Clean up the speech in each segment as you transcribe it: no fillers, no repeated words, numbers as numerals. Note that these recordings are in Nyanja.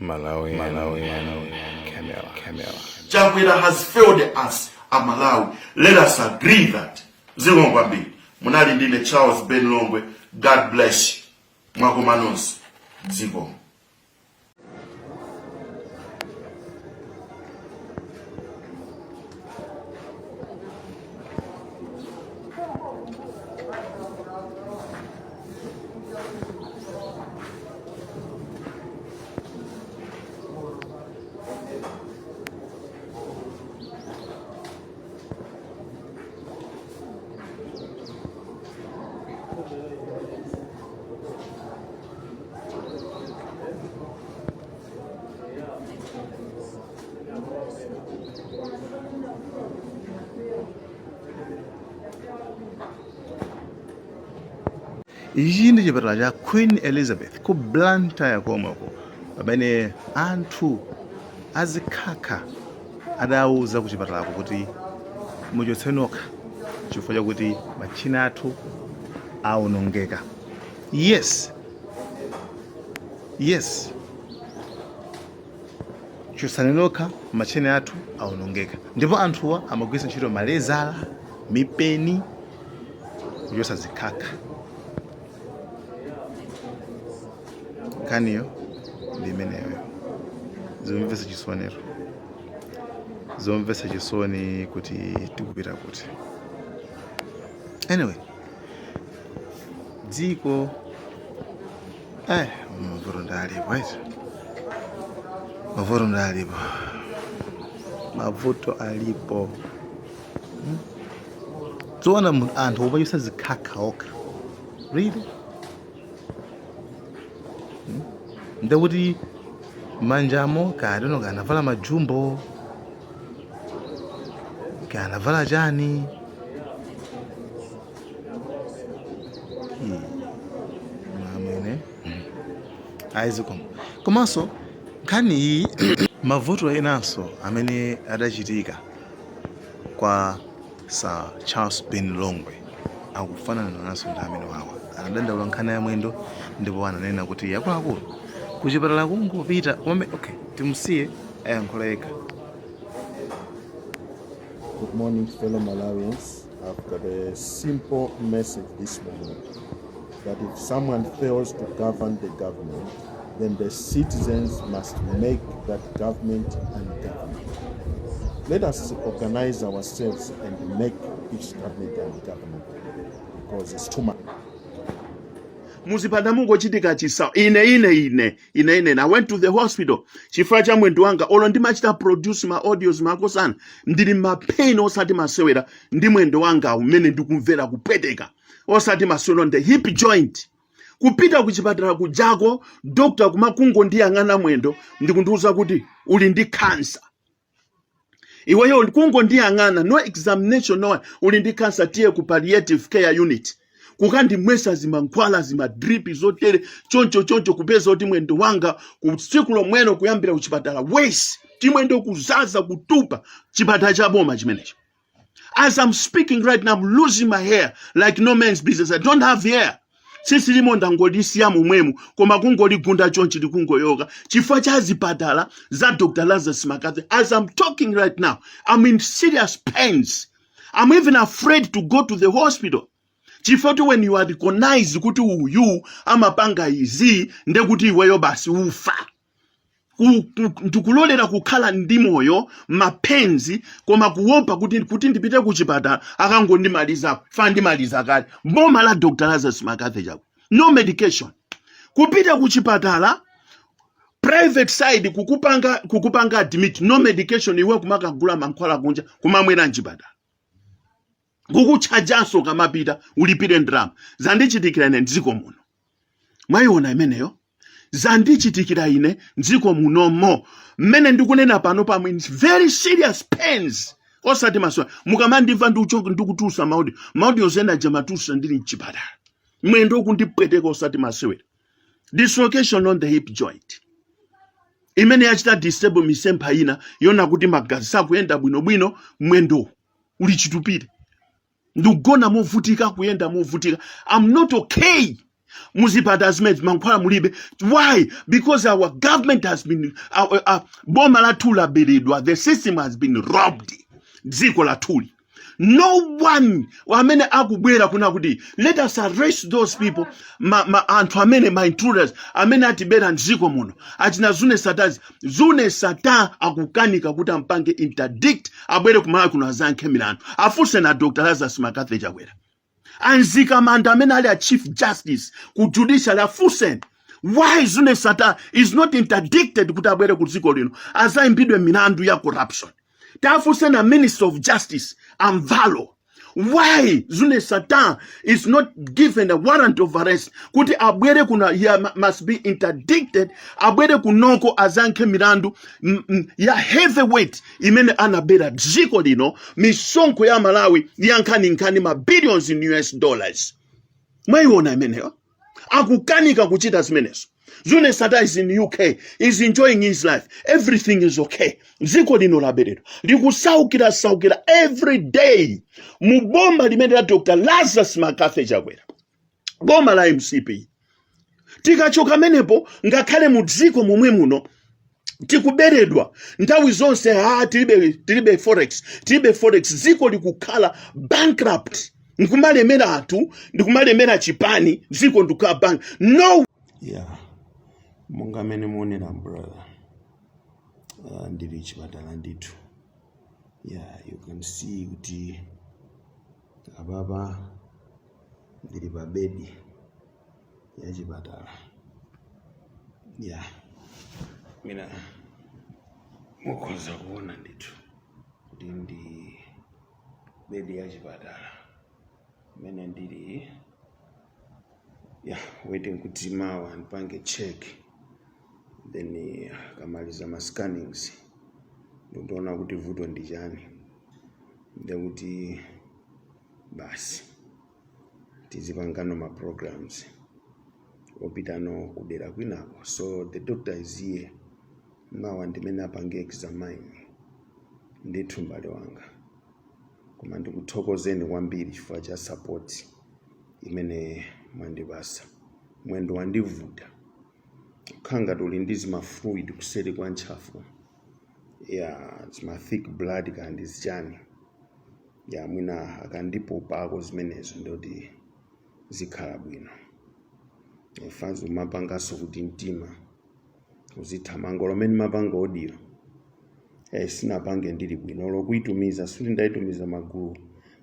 Malawi, Camera. Chakwera has failed us, a Malawi. Let us agree that. Zikuopsya. Munali ndine Charles Ben Longwe. God bless you. Mwakomanos. Ziko. Ijindi chipatala Queen Elizabeth ku Blantyre komweko pamene anthu azikhakha adauza ku chipatalako kuti muchotse nokha chifukwa chakuti machina athu aonongeka. Yes, chotsani nokha machina athu aonongeka. Ndipo anthuwa amagwiritsa ntchito malezala, mipeni kuchotsa zikhakha. Kaniyo limeneyo zomvesa chisoni kuti tikupita kuti. Anyway, dziko mavuto alipo. Zoona anthu opachotsa zikhakha okha. Really? Ndakuti manjamo kadono kanavala majumbo kanavala chani mamene aizikom komanso nkhani mavuto enanso amene adachitika kwa Sir Charles Ben Longwe akufanana nanso ndi amene wawa anadandaula nkhani ya mwendo ndipo ananena kuti yakuluakulu kuchipatala kungopita okay timsiye ayankhula yekha. Good morning, fellow Malawians. I've got a simple message this morning that if someone fails to govern the government, then the citizens must make that government ungovernable. Let us organize ourselves and make each government ungovernable because it's too much. Muzipanda mungochitika chisa ine I went to the hospital chifukwa cha mwendo wanga olo ndimachita produce ma audios makosana ndili mapain osati masewera ndi mwendo wanga umene ndikumvera kupweteka osati masewera ndi hip joint kupita kuchipatala kujako doctor kumakungo ndiyang'ana mwendo ndikundiuza kuti uli ndi Khansa. Iweyo kungo ndiyang'ana no examination no uli ndi Khansa tiye ku palliative care unit. Kukandi mwesa zimankhwala zimadripi zotere choncho kupeza kuti mwendo wanga kutsikulo mweno kuyambira kuchipatala wesi timwendo kuzaza kutupa chipatala cha boma chimenecho. As I'm speaking right now, I'm losing my hair like no man's business. I don't have hair. Sisi limonda ngolisiya mumwemu koma kungoligunda chonchi likungoyoka chifukwa cha zipatala za Dr. Lazarus Makathe. As I'm talking right now, I'm in serious pains. I'm even afraid to go to the hospital. Chifukwa when you are recognized kuti uyu amapanga izi nde kuti iweyo basi ufa. Ndikulolera kukhala ndi moyo mapenzi koma kuopa kuti ndipite kuchipatala akangondimaliza fa ndimaliza kale boma la Dr. Lazarus Makathe chako no medication kupita kuchipatala private side kukupanga admit no medication iwe kumakagula mankhwala kunja kumamwera mchipatala kukuchajanso kamapita ulipire ndrama zandichitikira ine dziko muno mwayiona imeneyo zandichitikira ine dziko munomo mmene ndikunena pano pamwe very serious pains osati maswa mukamandimva ndikutusa maudi ozenda jamatusa ndili mchipatala mwendo kundipweteka osati maswera dislocation on the hip joint imene yachita disable misempha ina yona kuti magazi sakuyenda bwinobwino mwendo uli chitupire ndugona movutika kuyenda movutika. I'm not okay. muzipata zimene mankhwala mulibe. Why? Because our government has been boma lathu labiridwa, the system has been robbed. Dziko latuli. No one amene akubwera kuna kuti let us arrest those people, anthu amene ma intruders amene atibera mdziko muno achina zune sata akukanika kuti ampange interdict abwere kumala kuno azankhe milandu afunse na Dr. Lazarus Makathe Chakwera anzika manda amene ali a chief justice ku judicial afunse why zune sata is not interdicted kuti abwere ku dziko lino azaimbidwe milandu ya corruption. Tafunse na Minister of Justice Amvalo why zune sata is not given a warrant of arrest kuti abwere kuna must be interdicted abwere kunoko azankhe milandu ya heavyweight imene anabera dziko lino misonko ya Malawi yankhani ma billions in US dollars. Mwaiona imeneyo akukanika kuchita zimenezo. Zune Sata is in UK, is enjoying his life. Everything is okay. Ziko lino laberedo. Likusaukira every day. Mubomba limene la Dr. Lazarus Makathe Chakwera. Boma la MCP. Tikachoka menepo ngakhale mudziko momwe muno tikuberedwa nthawi zonse tilibe forex ziko likukhala bankrupt. Ndikumalemera atu, ndikumalemera chipani, ziko ndukhala bank. No. Yeah. Monga mene muonera brother. Ndiri Zipatala nditu. Yeah, you can see kuti ababa ndiri babedi ya Zipatala. Yeah. Mina mukoza kuona nditu. Ndi bedi ya Zipatala. Mene ndiri waiting kuti mawa ndipange check. Then kamaliza ma scannings ndoona kuti vuto ndi chani ndekuti basi tizipangano ma programs opitano kudera kwinako. So the doctor is here mawa ndimene apange examine ndithu mbale wanga koma ndikuthokozeni kwambiri chifukwa cha support imene mwandibasa. Mwendo wandivuta khanga tuli ndizi ma fluid kuseri kwa ntchafu zima thick blood kandi zichani mwina akandipopa ako zimenezo ndoti zikhala bwino. Fanzo mapangaso kuti mtima uzithamanga lomene mapanga audio sinapange ndili bwino lokuitumiza suti ndaitumiza magulu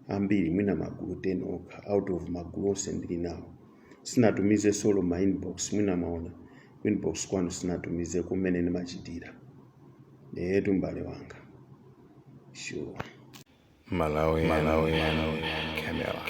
ambiri mwina magulu 10 okha out of magulu onse ndili nawo. Sinatumize solo ma inbox mwina maona inbox kwanu sinatumize kumene nimachitira yetu mbale wanga. Sure. Malawi, camera.